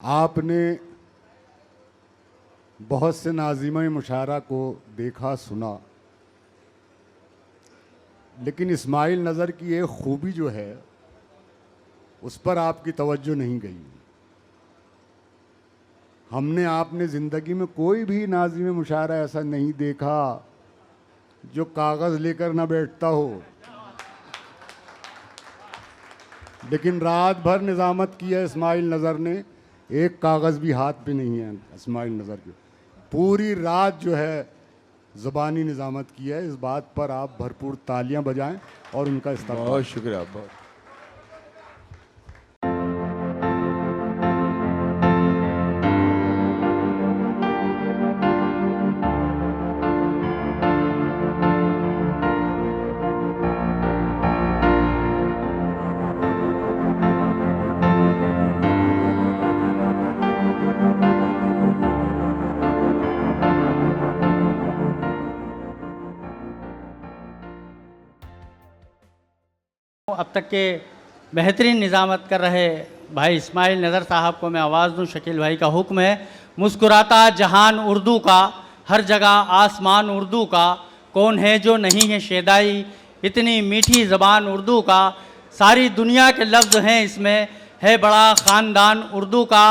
आपने बहुत से नाज़िम मुशायरा को देखा सुना, लेकिन इस्माइल नज़र की एक खूबी जो है उस पर आपकी तवज्जो नहीं गई। हमने आपने ज़िंदगी में कोई भी नाज़िम मुशायरा ऐसा नहीं देखा जो कागज़ लेकर ना बैठता हो, लेकिन रात भर निज़ामत की है इस्माइल नज़र ने। एक कागज़ भी हाथ पे नहीं है इस्माइल नज़र के। पूरी रात जो है ज़बानी निज़ामत की है। इस बात पर आप भरपूर तालियां बजाएं और उनका इस्तेमाल। बहुत शुक्रिया। बहुत अब तक के बेहतरीन निज़ामत कर रहे भाई इस्माइल नज़र साहब को मैं आवाज़ दूँ। शकील भाई का हुक्म है। मुस्कुराता जहान उर्दू का, हर जगह आसमान उर्दू का, कौन है जो नहीं है शेदाई, इतनी मीठी ज़बान उर्दू का, सारी दुनिया के लफ्ज़ हैं इसमें, है बड़ा ख़ानदान उर्दू का,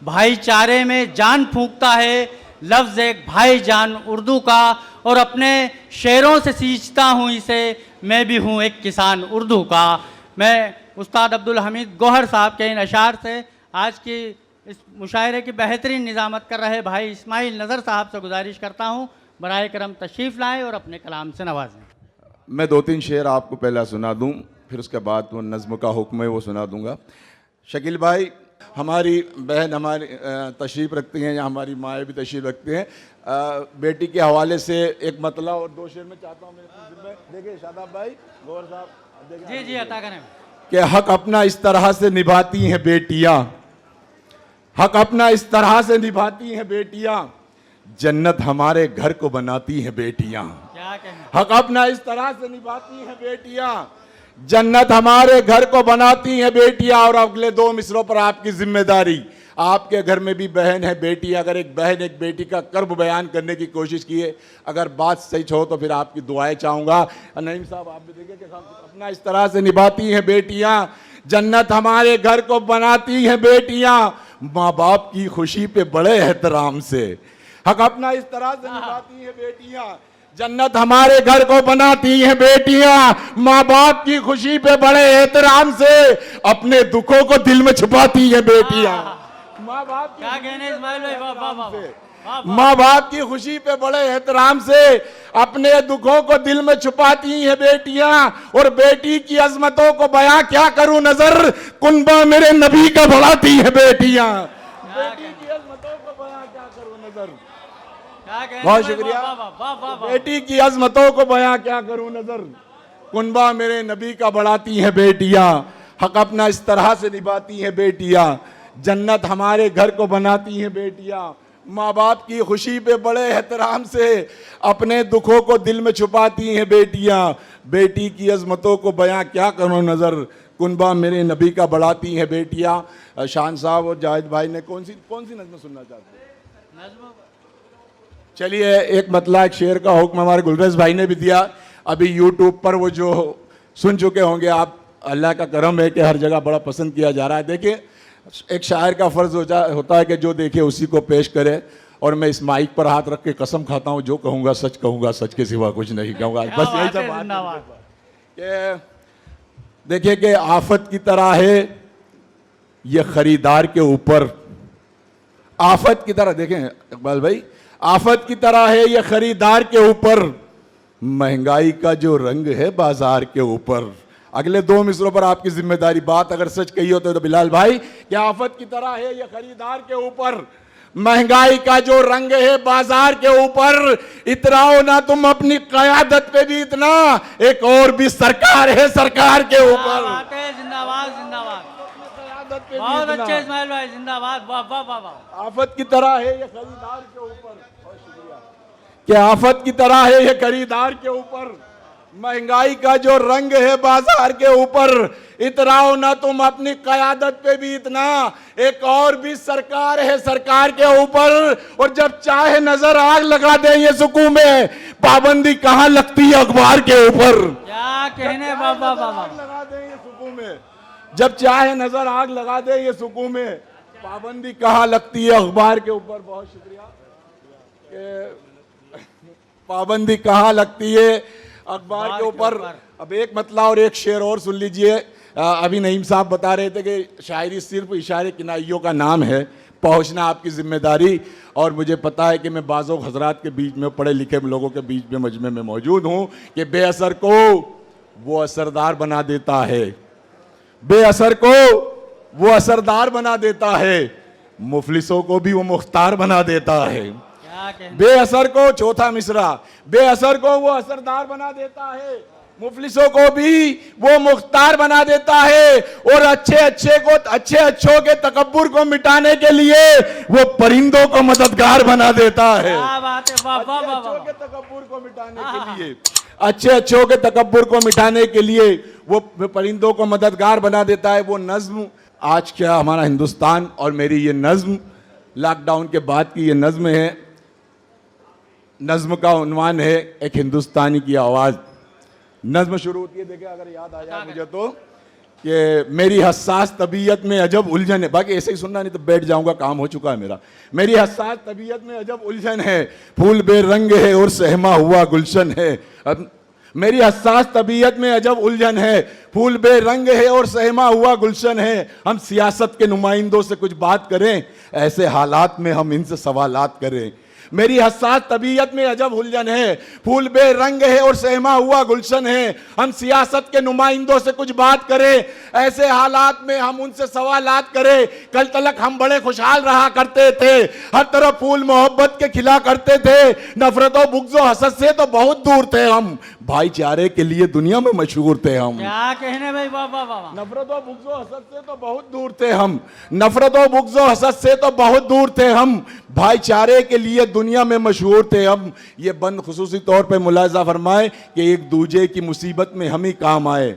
भाईचारे में जान फूंकता है लफ्ज़ एक भाई जान उर्दू का, और अपने शेरों से सींचता हूँ इसे, मैं भी हूँ एक किसान उर्दू का। मैं उस्ताद अब्दुल हमीद गौहर साहब के इन अशार से आज की इस मुशायरे की बेहतरीन निज़ामत कर रहे भाई इस्माइल नज़र साहब से गुजारिश करता हूँ बराए करम तशरीफ़ लाएँ और अपने कलाम से नवाजें। मैं दो तीन शेर आपको पहला सुना दूं, फिर उसके बाद वो नज़्म का हुक्म है वो सुना दूंगा। शकील भाई, हमारी बहन हमारी तशरीफ़ रखती हैं या हमारी माएँ भी तशरीफ़ रखती हैं। बेटी के हवाले से एक मतला और दो शेर में चाहता हूँ मेरे। देखिए शादाब भाई, गौर साहब, जी जी अता करें कि हक अपना इस तरह से निभाती हैं बेटियाँ, हक अपना इस तरह से निभाती हैं बेटियाँ, जन्नत हमारे घर को बनाती हैं बेटियाँ। क्या कहें? हक अपना इस तरह से निभाती हैं बेटियाँ, जन्नत हमारे घर को बनाती हैं बेटियाँ। और अगले दो मिसरों पर आपकी जिम्मेदारी। आपके घर में भी बहन है, बेटी। अगर एक बहन एक बेटी का कर्ब बयान करने की कोशिश किए, अगर बात सही हो तो फिर आपकी दुआएं चाहूँगा। नईम साहब, आप भी देखिए कि अपना इस तरह से निभाती हैं बेटियाँ, जन्नत हमारे घर को बनाती हैं बेटियाँ, माँ बाप की खुशी पे बड़े एहतराम से। हक अपना इस तरह से निभाती हैं बेटियाँ, जन्नत हमारे घर को बनाती हैं बेटियां, माँ बाप की खुशी पे बड़े एहतराम से, अपने दुखों को दिल में छुपाती हैं बेटियां। माँ बाप क्या कहने इस्माइल भाई? वाह वाह वाह वाह। माँ बाप की खुशी पे बड़े एहतराम से अपने दुखों को दिल में छुपाती हैं बेटियां। और बेटी की अजमतों को बयां क्या करूं नजर, कुनबा मेरे नबी का बढ़ाती है बेटियां। बेटी की अजमतों को बयां क्या करूं नजर। बहुत शुक्रिया। बेटी की अजमतों को बयां क्या करूं नजर, कुनबा मेरे नबी का बढ़ाती हैं बेटियां। हक अपना इस तरह से निभाती हैं बेटियां, जन्नत हमारे घर को बनाती हैं बेटियां, माँ बाप की खुशी पे बड़े एहतराम से अपने दुखों को दिल में छुपाती हैं बेटियां। बेटी की अजमतों को बयां क्या करूं नजर, कुनबा मेरे नबी का बढ़ाती हैं बेटियां। शान साहब और जाहिद भाई ने कौन सी नज़्म सुनना चाहते हैं? चलिए, एक मतला एक शेर का हुक्म हमारे गुलरेज भाई ने भी दिया। अभी यूट्यूब पर वो जो सुन चुके होंगे आप, अल्लाह का करम है कि हर जगह बड़ा पसंद किया जा रहा है। देखिए, एक शायर का फ़र्ज होता है कि जो देखे उसी को पेश करे, और मैं इस माइक पर हाथ रख के कसम खाता हूँ, जो कहूँगा, सच के सिवा कुछ नहीं कहूँगा। बस यही सब बात है। देखिए कि आफत की तरह है ये खरीदार के ऊपर, आफत की तरह, देखें इकबाल भाई, आफत की तरह है ये खरीदार के ऊपर, महंगाई का जो रंग है बाजार के ऊपर। अगले दो मिसरों पर आपकी जिम्मेदारी। बात अगर सच कही हो तो बिलाल भाई, क्या आफत की तरह है ये खरीदार के ऊपर, महंगाई का जो रंग है बाजार के ऊपर, इतराओ ना तुम अपनी क़यादत पे भी इतना, एक और भी सरकार है सरकार के ऊपर। जिंदाबाद जिंदाबाद, बहुत अच्छे इस्माइल भाई, जिंदाबाद। वाह वाह वाह वाह। आफत की तरह है ये खरीदार के ऊपर, क्या आफत की तरह है ये खरीदार के ऊपर, महंगाई का जो रंग है बाजार के ऊपर, इतराओ ना तुम अपनी कयादत पे भी इतना। एक और भी सरकार है सरकार के ऊपर, और जब चाहे नजर आग लगा दे ये सुकून में, पाबंदी कहां लगती है अखबार के ऊपर। क्या कहने बाबा बाबा, लगा दे ये सुकून में, जब चाहे नजर आग लगा दे ये सुकून में, पाबंदी कहां लगती है अखबार के ऊपर। बहुत शुक्रिया। पाबंदी कहां लगती है अखबार के ऊपर। अब एक मतला और एक शेर और सुन लीजिए। अभी नईम साहब बता रहे थे कि शायरी सिर्फ इशारे किनाइयों का नाम है, पहुंचना आपकी जिम्मेदारी। और मुझे पता है कि मैं बाज़ों हजरात के बीच में, पढ़े लिखे लोगों के बीच में मजमे में मौजूद हूं कि बेअसर को वो असरदार बना देता है, बेअसर को वो असरदार बना देता है, मुफलिसों को भी वो मुख्तार बना देता है। बेअसर को, चौथा मिसरा, बेअसर को वो असरदार बना देता है, मुफलिसों को भी वो मुख्तार बना देता है, और अच्छे अच्छों के तकब्बुर को मिटाने के लिए वो परिंदों को मददगार बना देता है। अच्छों के तकब्बुर को मिटाने के लिए, अच्छों के तकब्बुर को मिटाने के लिए वो परिंदों को मददगार बना देता है। वो नज्म आज क्या हमारा हिंदुस्तान, और मेरी ये नज्म लॉकडाउन के बाद की ये नज्म है। नज्म का उन्वान है एक हिंदुस्तानी की आवाज़। नज्म शुरू होती है, देखिए अगर याद आ जाए मुझे तो, कि मेरी हसास तबीयत में अजब उलझन है। बाकी ऐसे ही सुनना, नहीं तो बैठ जाऊंगा, काम हो चुका है मेरा। मेरी हसास तबीयत में अजब उलझन है, फूल बेरंग है और सहमा हुआ गुलशन है। अब मेरी हसास तबीयत में अजब उलझन है, फूल बेरंग है और सहमा हुआ गुलशन है। हम सियासत के नुमाइंदों से कुछ बात करें, ऐसे हालात में हम इनसे सवालात करें। मेरी हसास तबीयत में अजब उलझन है, फूल बेरंग है और सहमा हुआ गुलशन है। हम सियासत के नुमाइंदों से कुछ बात करें, ऐसे हालात में हम उनसे सवालात करें। कल तलक हम बड़े खुशहाल रहा करते थे, हर तरफ फूल मोहब्बत के खिला करते थे। नफरतों बुग़्ज़ो हसद से तो बहुत दूर थे हम, भाईचारे के लिए दुनिया में मशहूर थे हम। क्या कहने भाई बाबा बाबा, नफरतों बुग़्ज़ो हसद से तो बहुत दूर थे हम, नफरतों बुग़्ज़ो हसद से तो बहुत दूर थे हम, भाईचारे के लिए दुनिया में मशहूर थे हम। ये बंद खुसूसी तौर पे मुलाजा फरमाए कि एक दूजे की मुसीबत में हम ही काम आए,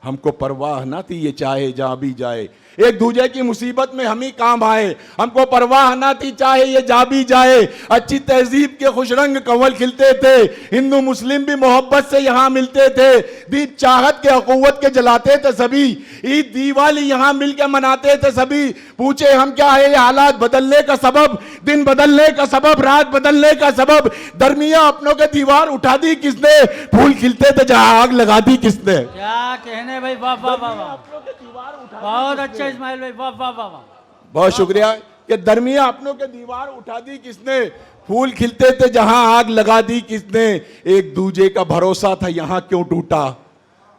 हमको परवाह ना थी ये चाहे जहां भी जाए। एक दूजे की मुसीबत में हम ही काम आए, हमको परवाह ना थी चाहे ये जा भी जाए। अच्छी तहजीब के खुश रंग कंवल खिलते थे, हिंदू मुस्लिम भी मोहब्बत से यहाँ मिलते थे। दीप चाहत के अखुवत के जलाते थे सभी, ईद दिवाली यहाँ मिल के मनाते थे सभी। पूछे हम क्या है ये हालात बदलने का सबब, दिन बदलने का सबब, रात बदलने का सबब। दरमिया अपनों के दीवार उठा दी किसने, फूल खिलते थे जहाँ आग लगा दी किसने। क्या कहने भाई बाबा बाबा, बहुत अच्छा इस्माइल भाई, वाह वाह वाह, बहुत शुक्रिया। कि दरमिया अपनों के दीवार उठा दी किसने, फूल खिलते थे जहां आग लगा दी किसने। एक दूजे का भरोसा था यहां क्यों टूटा,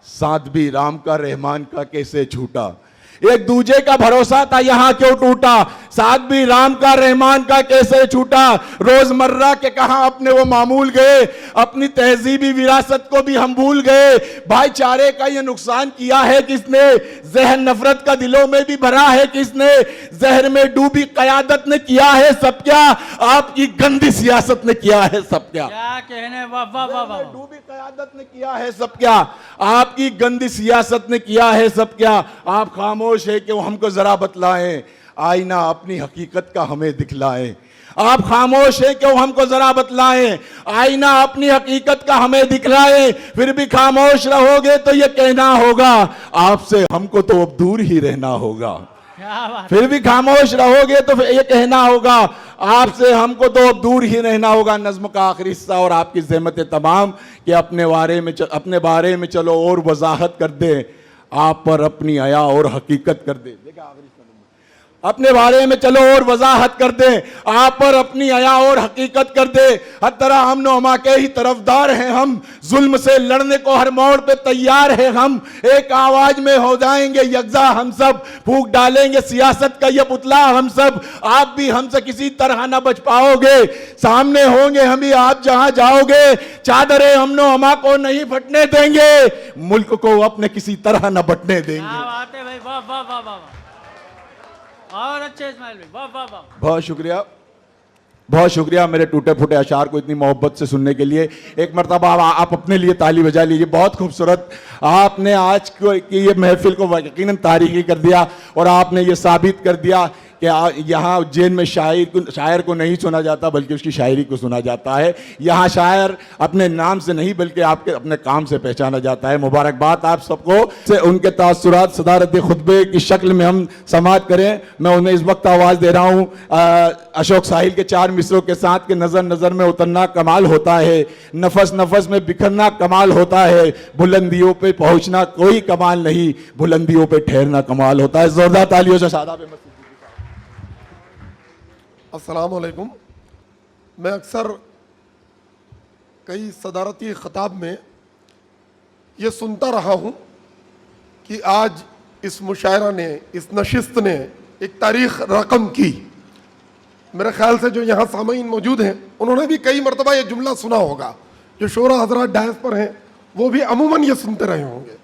साथ भी राम का रहमान का कैसे छूटा। एक दूजे का भरोसा था यहां क्यों टूटा, साथ भी राम का रहमान का कैसे छूटा। रोजमर्रा के कहां अपने वो मामूल गए, अपनी तहजीबी विरासत को भी हम भूल गए। भाईचारे का ये नुकसान किया है किसने, जहन नफरत का दिलों में भी भरा है किसने। जहर में डूबी कयादत ने किया है सब क्या, आपकी गंदी सियासत ने किया है सब क्या। क्या कहने बाबा बाबा, डूबी कयादत ने किया है सब क्या, आपकी गंदी सियासत ने किया है सब क्या। आप खामोश है कि वो हमको जरा बतलाएं, आईना अपनी हकीकत का हमें दिखलाएं। आप खामोश हैं कि वो हमको जरा बतलाएं, आईना अपनी हकीकत का हमें दिखलाएं। फिर भी खामोश रहोगे तो ये कहना होगा, आपसे हमको तो अब दूर ही रहना होगा। फिर भी खामोश रहोगे तो ये कहना होगा, आपसे हमको तो अब दूर ही रहना होगा। नज्म का आखिरी हिस्सा और आपकी ज़हमत तमाम कि अपने बारे में चलो और वजाहत कर दे, आप पर अपनी हया और हकीकत कर दे। देखा अपने बारे में चलो और वजाहत कर दे, आप पर अपनी हया और हकीकत कर दे। हर तरह हम नोमा के ही तरफदार हैं हम, जुल्म से लड़ने को हर मोड़ पे तैयार हैं हम। एक आवाज में हो जाएंगे यकजा हम सब, फूंक डालेंगे सियासत का ये पुतला हम सब। आप भी हमसे किसी तरह न बच पाओगे, सामने होंगे हम ही आप जहां जाओगे। चादरें हम नोमा को नहीं फटने देंगे, मुल्क को अपने किसी तरह न बटने देंगे। भाई वाह वाह वाह वाह, और अच्छे इस्माइल भाई, वाह वाह वाह। बहुत शुक्रिया। बहुत शुक्रिया मेरे टूटे फूटे अशार को इतनी मोहब्बत से सुनने के लिए। एक मरतबा आप अपने लिए ताली बजा लीजिए। बहुत खूबसूरत आपने आज की ये महफिल को यकीनन तारीखी कर दिया और आपने ये साबित कर दिया कि यहाँ उज्जैन में शायर को नहीं सुना जाता बल्कि उसकी शायरी को सुना जाता है। यहाँ शायर अपने नाम से नहीं बल्कि आपके अपने काम से पहचाना जाता है। मुबारकबाद आप सबको। से उनके तासुरात सदारत खुतबे की शक्ल में हम समाअत करें। मैं उन्हें इस वक्त आवाज़ दे रहा हूँ अशोक साहिल के 4 मिसरों के साथ कि नज़र नज़र में उतरना कमाल होता है, नफस नफस में बिखरना कमाल होता है, बुलंदियों पे पहुँचना कोई कमाल नहीं, बुलंदियों पे ठहरना कमाल होता है। जोरदार तालियों से शादाब। अस्सलाम वालेकुम। मैं अक्सर कई सदारती खिताब में ये सुनता रहा हूँ कि आज इस मुशायरा ने, इस नशिस्त ने एक तारीख रकम की। मेरे ख्याल से जो यहाँ सामीन मौजूद हैं उन्होंने भी कई मरतबा ये जुमला सुना होगा। जो शोरा हजरात डायस पर हैं वो भी अमूमन ये सुनते रहे होंगे।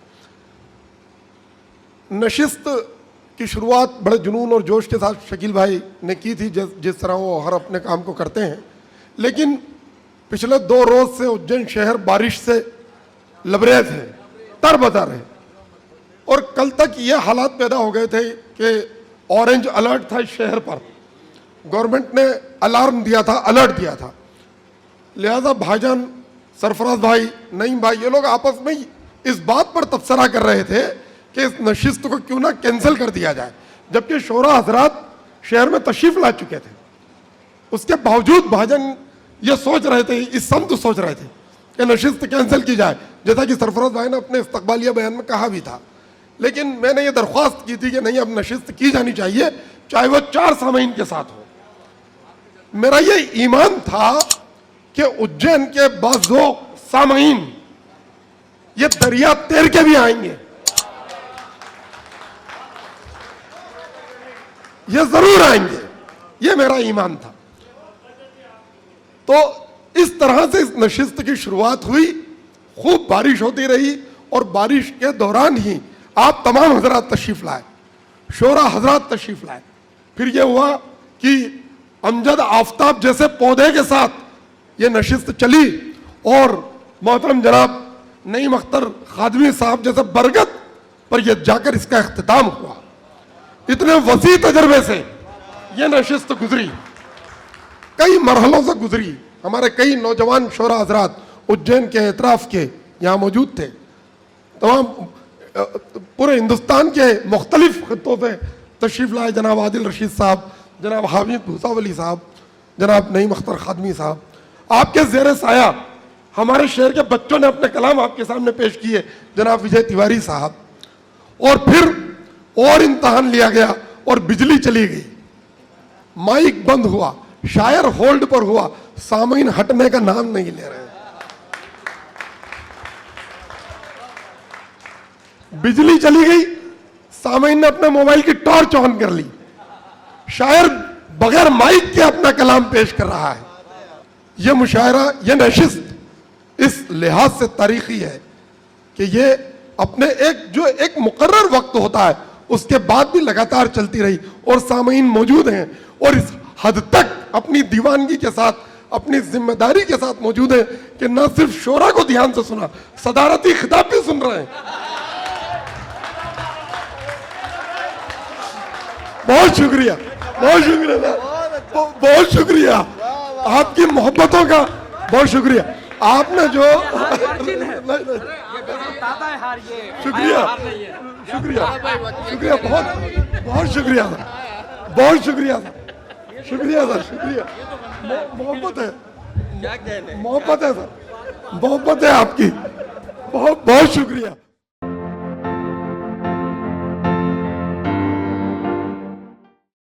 नशिस्त की शुरुआत बड़े जुनून और जोश के साथ शकील भाई ने की थी, जिस तरह वो हर अपने काम को करते हैं। लेकिन पिछले 2 रोज से उज्जैन शहर बारिश से लबरेज है, तरबतर है। और कल तक ये हालात पैदा हो गए थे कि ऑरेंज अलर्ट था शहर पर, गवर्नमेंट ने अलार्म दिया था, अलर्ट दिया था। लिहाजा भाईजान सरफराज भाई, नईम भाई, ये लोग आपस में इस बात पर तबसरा कर रहे थे कि इस नशिस्त को क्यों ना कैंसिल कर दिया जाए, जबकि शोरा हजरात शहर में तशरीफ ला चुके थे। उसके बावजूद भाईजान ये सोच रहे थे, इस समत सोच रहे थे कि नशिस्त कैंसिल की जाए, जैसा कि सरफराज भाई ने अपने इस्तकबालिया बयान में कहा भी था। लेकिन मैंने ये दरख्वास्त की थी कि नहीं, अब नशिस्त की जानी चाहिए, चाहे वो 4 सामीन के साथ हो। मेरा ये ईमान था कि उज्जैन के बाज़ो सामीन ये दरिया तैर के भी आएंगे, ये जरूर आएंगे, ये मेरा ईमान था। तो इस तरह से इस नशिस्त की शुरुआत हुई। खूब बारिश होती रही और बारिश के दौरान ही आप तमाम हजरात तशरीफ लाए, शोरा हजरात तशरीफ लाए। फिर यह हुआ कि अमजद आफ्ताब जैसे पौधे के साथ ये नशिस्त चली और मोहतरम जनाब नईम अख्तर खादमी साहब जैसे बरगद पर यह जाकर इसका इख्तिताम हुआ। इतने वसी तजर्बे से यह नशिस्त गुजरी, कई मरहलों से गुजरी। हमारे कई नौजवान शोरा हजरात उज्जैन के एतराफ के यहाँ मौजूद थे। तमाम पूरे हिंदुस्तान के मुख्तलिफ खित्तों से तशरीफ लाए। जनाब आदिल रशीद साहब, जनाब हामिद भूसावली साहब, जनाब नईम अख्तर खादमी साहब, आपके ज़ेर साया हमारे शहर के बच्चों ने अपने कलाम आपके सामने पेश किए, जनाब विजय तिवारी साहब। और फिर और इम्तहान लिया गया और बिजली चली गई, माइक बंद हुआ, शायर होल्ड पर हुआ, सामीन हटने का नाम नहीं ले रहे। बिजली चली गई, सामीन ने अपने मोबाइल की टॉर्च ऑन कर ली, शायर बगैर माइक के अपना कलाम पेश कर रहा है। यह मुशायरा, यह नशिस्त इस लिहाज से तारीखी है कि ये अपने एक मुकर्रर वक्त होता है उसके बाद भी लगातार चलती रही और सामीन मौजूद हैं और इस हद तक अपनी दीवानगी के साथ, अपनी जिम्मेदारी के साथ मौजूद है कि न सिर्फ शोरा को ध्यान से सुना, सदारती खिताब भी सुन रहे हैं। बहुत शुक्रिया, बहुत शुक्रिया, बहुत शुक्रिया, आपकी मोहब्बतों का बहुत शुक्रिया। आपने जो शुक्रिया शुक्रिया शुक्रिया, बहुत शुक्रिया सर, बहुत शुक्रिया सर, शुक्रिया सर, शुक्रिया। मोहब्बत है, मोहब्बत है सर, मोहब्बत है आपकी, बहुत बहुत शुक्रिया।